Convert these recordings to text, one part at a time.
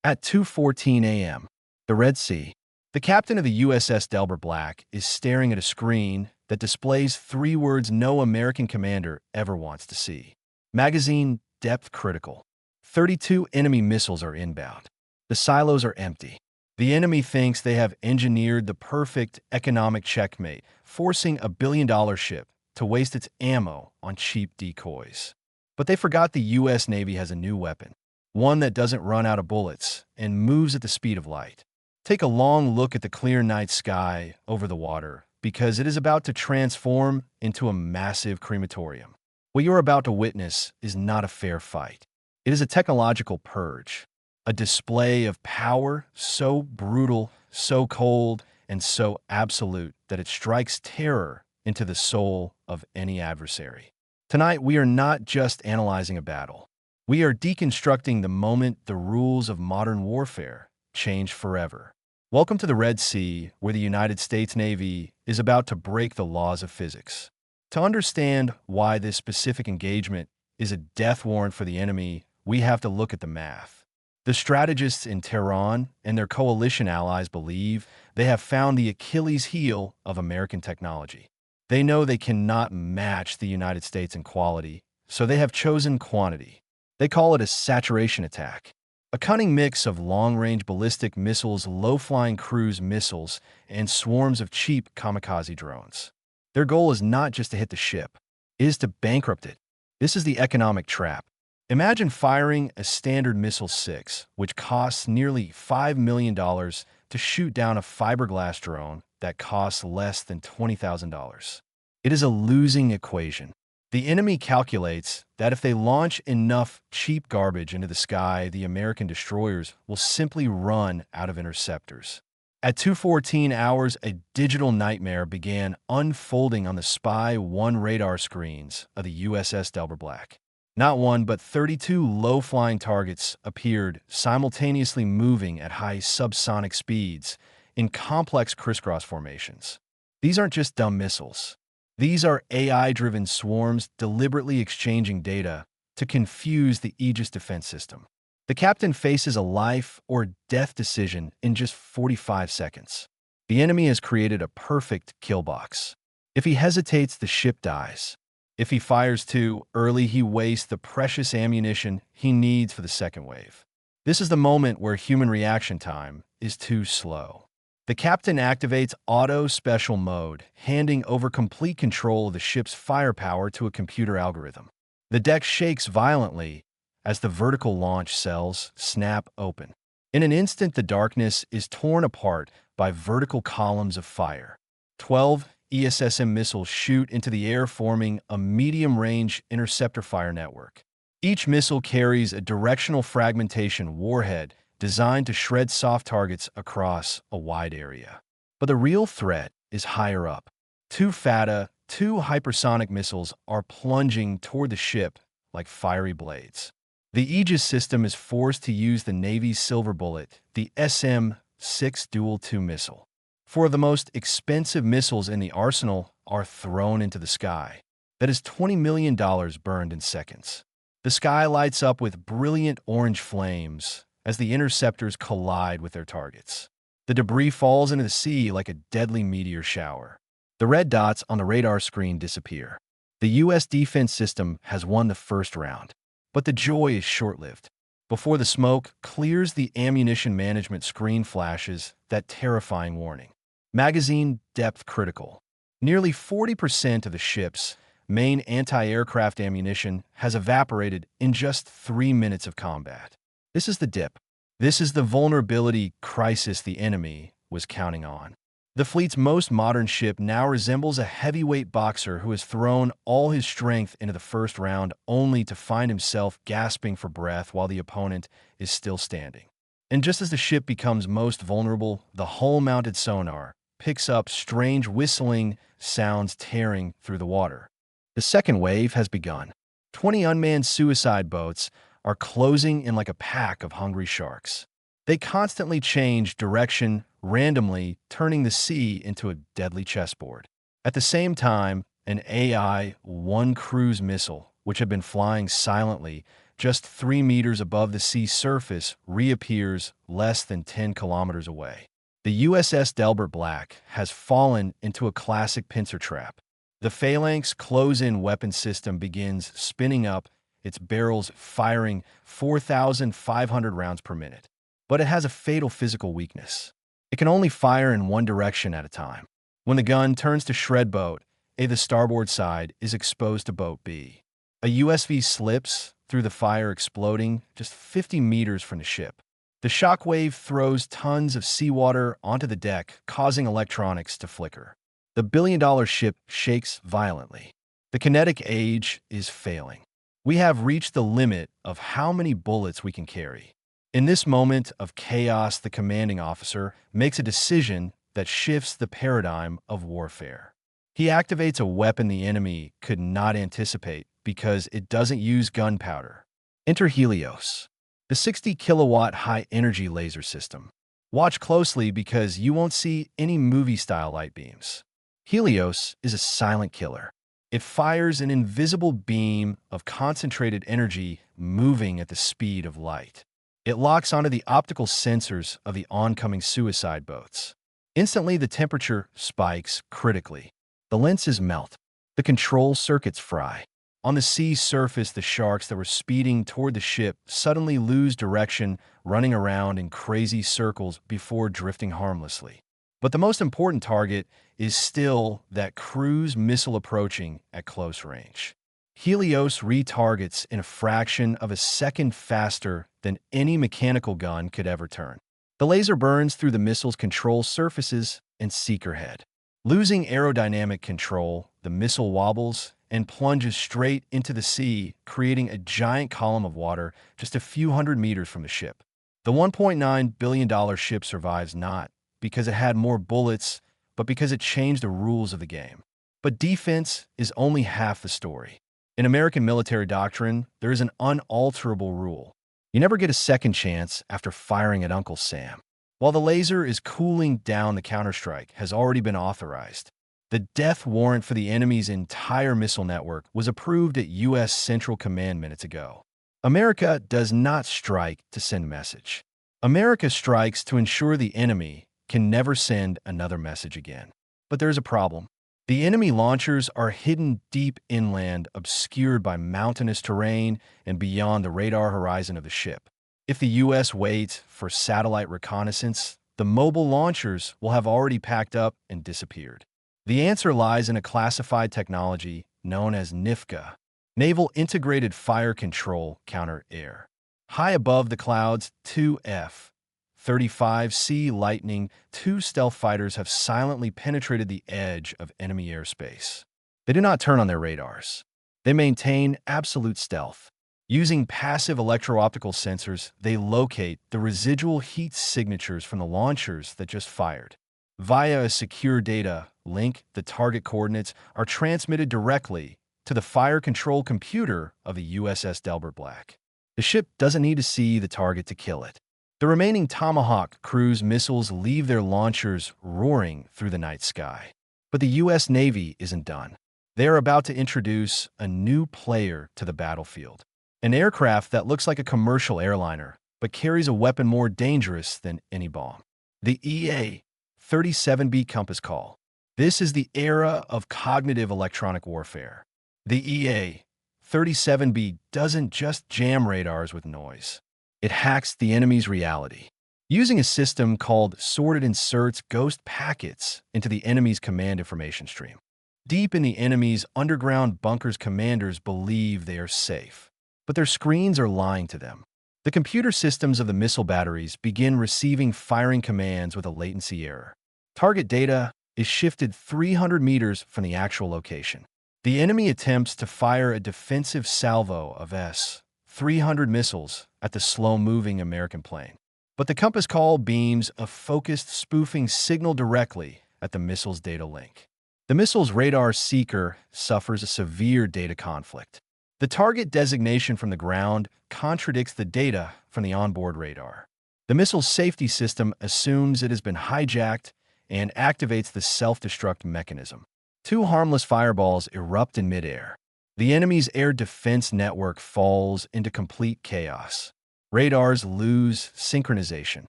At 2:14 a.m., the Red Sea, the captain of the USS Delbert is staring at a screen that displays three words no American commander ever wants to see. Magazine depth critical. 32 enemy missiles are inbound. The silos are empty. The enemy thinks they have engineered the perfect economic checkmate, forcing a billion-dollar ship to waste its ammo on cheap decoys. But they forgot the U.S. Navy has a new weapon, one that doesn't run out of bullets and moves at the speed of light. Take a long look at the clear night sky over the water, because it is about to transform into a massive crematorium. What you're about to witness is not a fair fight. It is a technological purge, a display of power so brutal, so cold, and so absolute that it strikes terror into the soul of any adversary. Tonight, we are not just analyzing a battle. We are deconstructing the moment the rules of modern warfare change forever. Welcome to the Red Sea, where the United States Navy is about to break the laws of physics. To understand why this specific engagement is a death warrant for the enemy, we have to look at the math. The strategists in Tehran and their coalition allies believe they have found the Achilles heel of American technology. They know they cannot match the United States in quality, so they have chosen quantity. They call it a saturation attack, a cunning mix of long-range ballistic missiles, low-flying cruise missiles, and swarms of cheap kamikaze drones. Their goal is not just to hit the ship, it is to bankrupt it. This is the economic trap. Imagine firing a standard missile 6, which costs nearly $5 million to shoot down a fiberglass drone that costs less than $20,000. It is a losing equation. The enemy calculates that if they launch enough cheap garbage into the sky, the American destroyers will simply run out of interceptors. At 2:14 hours, a digital nightmare began unfolding on the Spy 1 radar screens of the USS Delbert. Not one, but 32 low-flying targets appeared, simultaneously moving at high subsonic speeds in complex crisscross formations. These aren't just dumb missiles. These are AI-driven swarms deliberately exchanging data to confuse the Aegis defense system. The captain faces a life or death decision in just 45 seconds. The enemy has created a perfect kill box. If he hesitates, the ship dies. If he fires too early, he wastes the precious ammunition he needs for the second wave. This is the moment where human reaction time is too slow. The captain activates auto special mode, handing over complete control of the ship's firepower to a computer algorithm. The deck shakes violently as the vertical launch cells snap open. In an instant, the darkness is torn apart by vertical columns of fire. 12 ESSM missiles shoot into the air, forming a medium-range interceptor fire network. Each missile carries a directional fragmentation warhead designed to shred soft targets across a wide area. But the real threat is higher up. Two hypersonic missiles are plunging toward the ship like fiery blades. The Aegis system is forced to use the Navy's silver bullet, the SM-6 Dual-2 missile. Four of the most expensive missiles in the arsenal are thrown into the sky. That is $20 million burned in seconds. The sky lights up with brilliant orange flames as the interceptors collide with their targets. The debris falls into the sea like a deadly meteor shower. The red dots on the radar screen disappear. The U.S. defense system has won the first round, but the joy is short-lived. Before the smoke clears, the ammunition management screen flashes that terrifying warning. Magazine depth critical. Nearly 40% of the ship's main anti-aircraft ammunition has evaporated in just 3 minutes of combat. This is the dip. This is the vulnerability crisis the enemy was counting on. The fleet's most modern ship now resembles a heavyweight boxer who has thrown all his strength into the first round only to find himself gasping for breath while the opponent is still standing. And just as the ship becomes most vulnerable, the hull-mounted sonar picks up strange whistling sounds tearing through the water. The second wave has begun. 20 unmanned suicide boats are closing in like a pack of hungry sharks. They constantly change direction randomly, turning the sea into a deadly chessboard. At the same time, an AI-1 cruise missile, which had been flying silently, just 3 meters above the sea surface, reappears less than 10 kilometers away. The USS Delbert Black has fallen into a classic pincer trap. The phalanx close-in weapon system begins spinning up, its barrels firing 4,500 rounds per minute. But it has a fatal physical weakness. It can only fire in one direction at a time. When the gun turns to shred boat A, the starboard side is exposed to boat B. A USV slips through the fire, exploding just 50 meters from the ship. The shockwave throws tons of seawater onto the deck, causing electronics to flicker. The billion-dollar ship shakes violently. The kinetic age is failing. We have reached the limit of how many bullets we can carry. In this moment of chaos, the commanding officer makes a decision that shifts the paradigm of warfare. He activates a weapon the enemy could not anticipate because it doesn't use gunpowder. Enter Helios, the 60-kilowatt high-energy laser system. Watch closely because you won't see any movie-style light beams. Helios is a silent killer. It fires an invisible beam of concentrated energy moving at the speed of light. It locks onto the optical sensors of the oncoming suicide boats. Instantly, the temperature spikes critically. The lenses melt. The control circuits fry. On the sea surface, the sharks that were speeding toward the ship suddenly lose direction, running around in crazy circles before drifting harmlessly. But the most important target is still that cruise missile approaching at close range. Helios retargets in a fraction of a second faster than any mechanical gun could ever turn. The laser burns through the missile's control surfaces and seeker head. Losing aerodynamic control, the missile wobbles and plunges straight into the sea, creating a giant column of water just a few hundred meters from the ship. The $1.9 billion ship survives not because it had more bullets, but because it changed the rules of the game. But defense is only half the story. In American military doctrine, there is an unalterable rule. You never get a second chance after firing at Uncle Sam. While the laser is cooling down, the counterstrike has already been authorized. The death warrant for the enemy's entire missile network was approved at U.S. Central Command minutes ago. America does not strike to send a message. America strikes to ensure the enemy can never send another message again. But there's a problem. The enemy launchers are hidden deep inland, obscured by mountainous terrain and beyond the radar horizon of the ship. If the U.S. waits for satellite reconnaissance, the mobile launchers will have already packed up and disappeared. The answer lies in a classified technology known as NIFC-CA, Naval Integrated Fire Control Counter-Air. High above the clouds, two F-35C Lightning II stealth fighters have silently penetrated the edge of enemy airspace. They do not turn on their radars. They maintain absolute stealth. Using passive electro-optical sensors, they locate the residual heat signatures from the launchers that just fired. Via a secure data link, the target coordinates are transmitted directly to the fire control computer of the USS Delbert Black. The ship doesn't need to see the target to kill it. The remaining Tomahawk cruise missiles leave their launchers roaring through the night sky. But the U.S. Navy isn't done. They are about to introduce a new player to the battlefield. An aircraft that looks like a commercial airliner, but carries a weapon more dangerous than any bomb. The EA-37B Compass Call. This is the era of cognitive electronic warfare. The EA-37B doesn't just jam radars with noise. It hacks the enemy's reality. Using a system called sorted inserts ghost packets into the enemy's command information stream. Deep in the enemy's underground bunkers, commanders believe they are safe. But their screens are lying to them. The computer systems of the missile batteries begin receiving firing commands with a latency error. Target data is shifted 300 meters from the actual location. The enemy attempts to fire a defensive salvo of S-300 missiles at the slow-moving American plane. But the compass call beams a focused spoofing signal directly at the missile's data link. The missile's radar seeker suffers a severe data conflict. The target designation from the ground contradicts the data from the onboard radar. The missile's safety system assumes it has been hijacked and activates the self-destruct mechanism. Two harmless fireballs erupt in midair. The enemy's air defense network falls into complete chaos. Radars lose synchronization.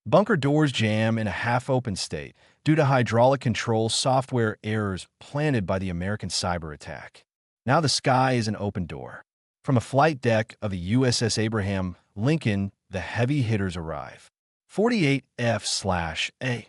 Bunker doors jam in a half-open state due to hydraulic control software errors planted by the American cyber attack. Now the sky is an open door. From the flight deck of the USS Abraham Lincoln, the heavy hitters arrive. 48 F/A.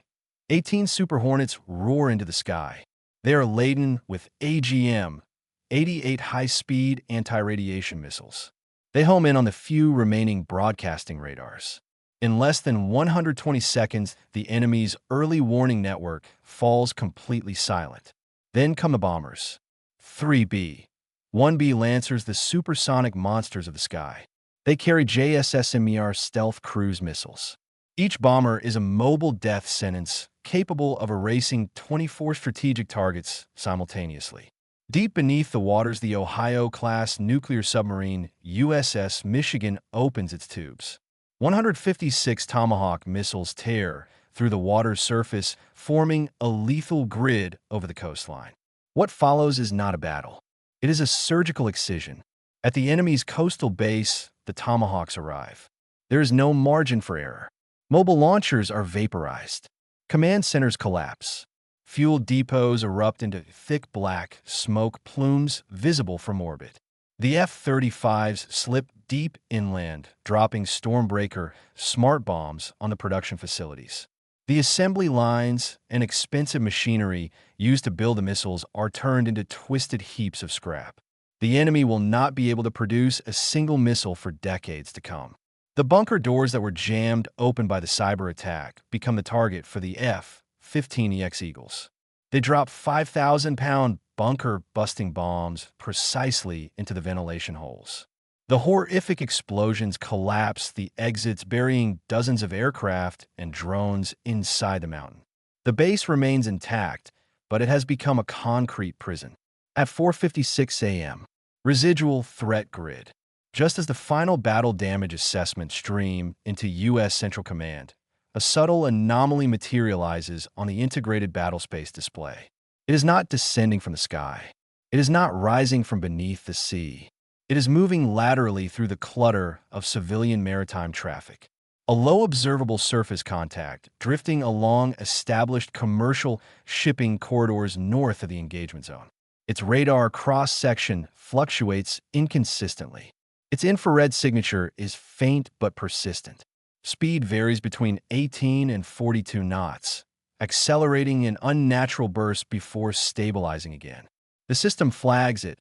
18 Super Hornets roar into the sky. They are laden with AGM-88 high-speed anti-radiation missiles. They home in on the few remaining broadcasting radars. In less than 120 seconds, the enemy's early warning network falls completely silent. Then come the bombers. 3B. 1B Lancers, the supersonic monsters of the sky. They carry JASSM-ER stealth cruise missiles. Each bomber is a mobile death sentence capable of erasing 24 strategic targets simultaneously. Deep beneath the waters, the Ohio-class nuclear submarine USS Michigan opens its tubes. 156 Tomahawk missiles tear through the water's surface, forming a lethal grid over the coastline. What follows is not a battle. It is a surgical excision. At the enemy's coastal base, the Tomahawks arrive. There is no margin for error. Mobile launchers are vaporized. Command centers collapse. Fuel depots erupt into thick black smoke plumes visible from orbit. The F-35s slip deep inland, dropping Stormbreaker smart bombs on the production facilities. The assembly lines and expensive machinery used to build the missiles are turned into twisted heaps of scrap. The enemy will not be able to produce a single missile for decades to come. The bunker doors that were jammed open by the cyber attack become the target for the F-15EX Eagles. They drop 5,000-pound bunker-busting bombs precisely into the ventilation holes. The horrific explosions collapse the exits, burying dozens of aircraft and drones inside the mountain. The base remains intact, but it has become a concrete prison. At 4:56 a.m., residual threat grid. Just as the final battle damage assessment stream into U.S. Central Command, a subtle anomaly materializes on the integrated battlespace display. It is not descending from the sky. It is not rising from beneath the sea. It is moving laterally through the clutter of civilian maritime traffic. A low observable surface contact drifting along established commercial shipping corridors north of the engagement zone. Its radar cross-section fluctuates inconsistently. Its infrared signature is faint but persistent. Speed varies between 18 and 42 knots, accelerating in unnatural bursts before stabilizing again. The system flags it,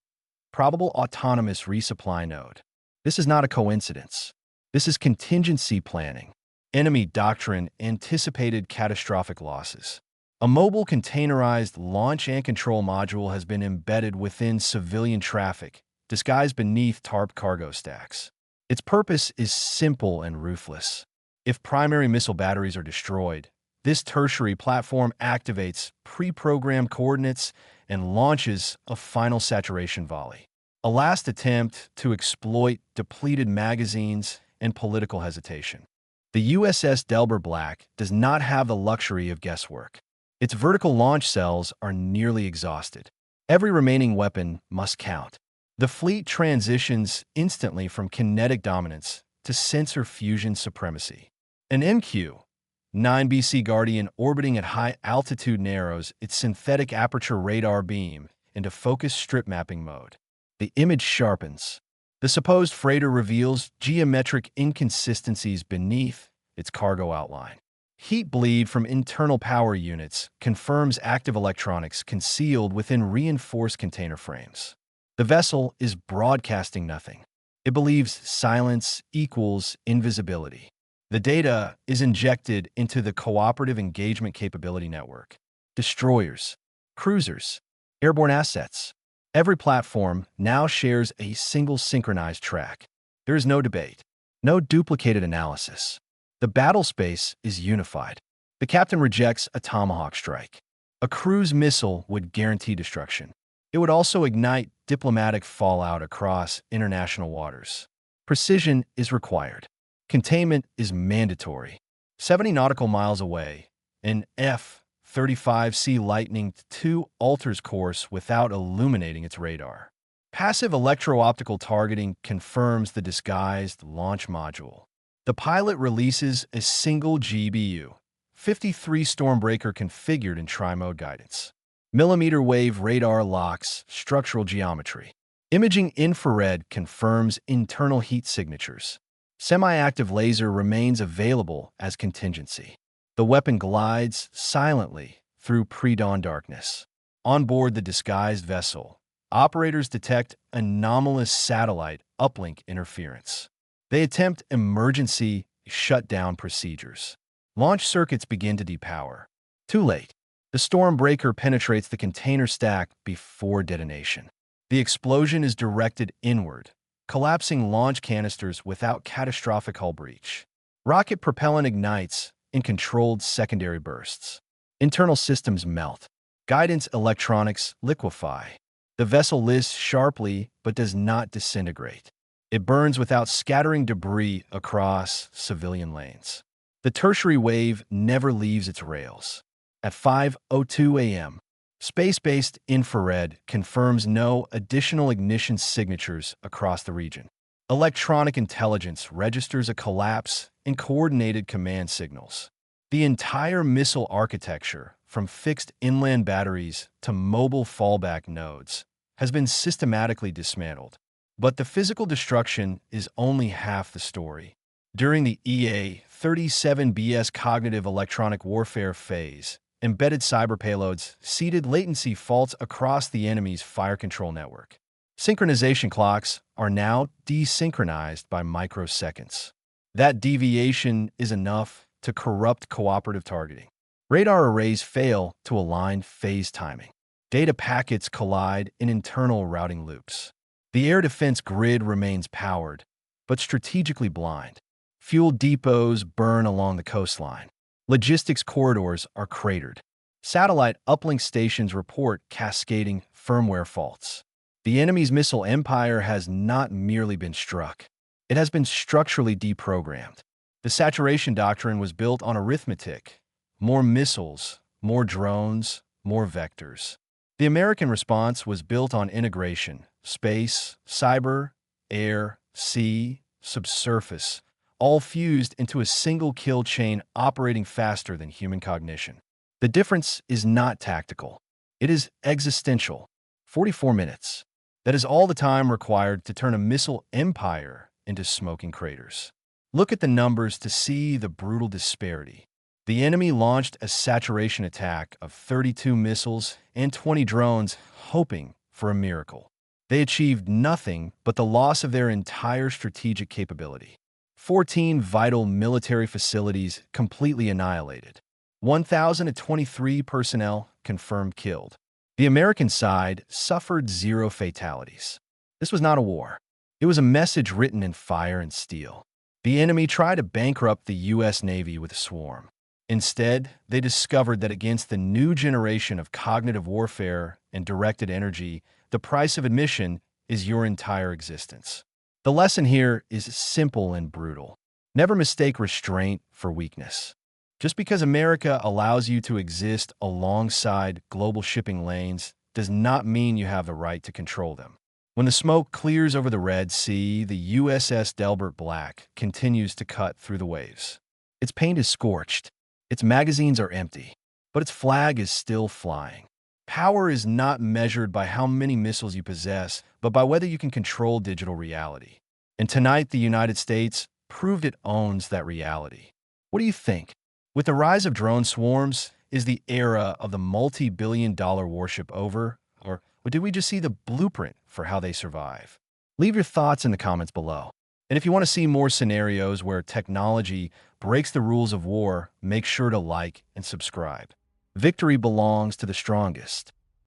probable autonomous resupply node. This is not a coincidence. This is contingency planning. Enemy doctrine anticipated catastrophic losses. A mobile containerized launch and control module has been embedded within civilian traffic, disguised beneath tarp cargo stacks. Its purpose is simple and ruthless. If primary missile batteries are destroyed, this tertiary platform activates pre-programmed coordinates and launches a final saturation volley. A last attempt to exploit depleted magazines and political hesitation. The USS Delbert Black does not have the luxury of guesswork. Its vertical launch cells are nearly exhausted. Every remaining weapon must count. The fleet transitions instantly from kinetic dominance to sensor fusion supremacy. An MQ-9BC Guardian orbiting at high altitude narrows its synthetic aperture radar beam into focus strip mapping mode. The image sharpens. The supposed freighter reveals geometric inconsistencies beneath its cargo outline. Heat bleed from internal power units confirms active electronics concealed within reinforced container frames. The vessel is broadcasting nothing. It believes silence equals invisibility. The data is injected into the Cooperative Engagement Capability Network. Destroyers, cruisers, airborne assets. Every platform now shares a single synchronized track. There is no debate, no duplicated analysis. The battle space is unified. The captain rejects a Tomahawk strike. A cruise missile would guarantee destruction. It would also ignite diplomatic fallout across international waters. Precision is required. Containment is mandatory. 70 nautical miles away, an F-35C Lightning II alters course without illuminating its radar. Passive electro-optical targeting confirms the disguised launch module. The pilot releases a single GBU, 53 Stormbreaker configured in tri-mode guidance. Millimeter wave radar locks structural geometry. Imaging infrared confirms internal heat signatures. Semi-active laser remains available as contingency. The weapon glides silently through pre-dawn darkness. On board the disguised vessel, operators detect anomalous satellite uplink interference. They attempt emergency shutdown procedures. Launch circuits begin to depower. Too late. The Stormbreaker penetrates the container stack before detonation. The explosion is directed inward, collapsing launch canisters without catastrophic hull breach. Rocket propellant ignites in controlled secondary bursts. Internal systems melt. Guidance electronics liquefy. The vessel lists sharply but does not disintegrate. It burns without scattering debris across civilian lanes. The tertiary wave never leaves its rails. At 5:02 a.m., space-based infrared confirms no additional ignition signatures across the region. Electronic intelligence registers a collapse in coordinated command signals. The entire missile architecture, from fixed inland batteries to mobile fallback nodes, has been systematically dismantled. But the physical destruction is only half the story. During the EA-37BS cognitive electronic warfare phase, embedded cyber payloads seeded latency faults across the enemy's fire control network. Synchronization clocks are now desynchronized by microseconds. That deviation is enough to corrupt cooperative targeting. Radar arrays fail to align phase timing. Data packets collide in internal routing loops. The air defense grid remains powered, but strategically blind. Fuel depots burn along the coastline. Logistics corridors are cratered. Satellite uplink stations report cascading firmware faults. The enemy's missile empire has not merely been struck. It has been structurally deprogrammed. The saturation doctrine was built on arithmetic. More missiles, more drones, more vectors. The American response was built on integration. Space, cyber, air, sea, subsurface, all fused into a single kill chain operating faster than human cognition. The difference is not tactical. It is existential. 44 minutes. That is all the time required to turn a missile empire into smoking craters. Look at the numbers to see the brutal disparity. The enemy launched a saturation attack of 32 missiles and 20 drones, hoping for a miracle. They achieved nothing but the loss of their entire strategic capability. 14 vital military facilities completely annihilated. 1,023 personnel confirmed killed. The American side suffered 0 fatalities. This was not a war. It was a message written in fire and steel. The enemy tried to bankrupt the U.S. Navy with a swarm. Instead, they discovered that against the new generation of cognitive warfare and directed energy, the price of admission is your entire existence. The lesson here is simple and brutal. Never mistake restraint for weakness. Just because America allows you to exist alongside global shipping lanes does not mean you have the right to control them. When the smoke clears over the Red Sea, the USS Delbert Black continues to cut through the waves. Its paint is scorched. Its magazines are empty, but its flag is still flying. Power is not measured by how many missiles you possess, but by whether you can control digital reality. And tonight, the United States proved it owns that reality. What do you think? With the rise of drone swarms, is the era of the multi-billion-dollar warship over? Or did we just see the blueprint for how they survive? Leave your thoughts in the comments below. And if you want to see more scenarios where technology breaks the rules of war, make sure to like and subscribe. Victory belongs to the strongest.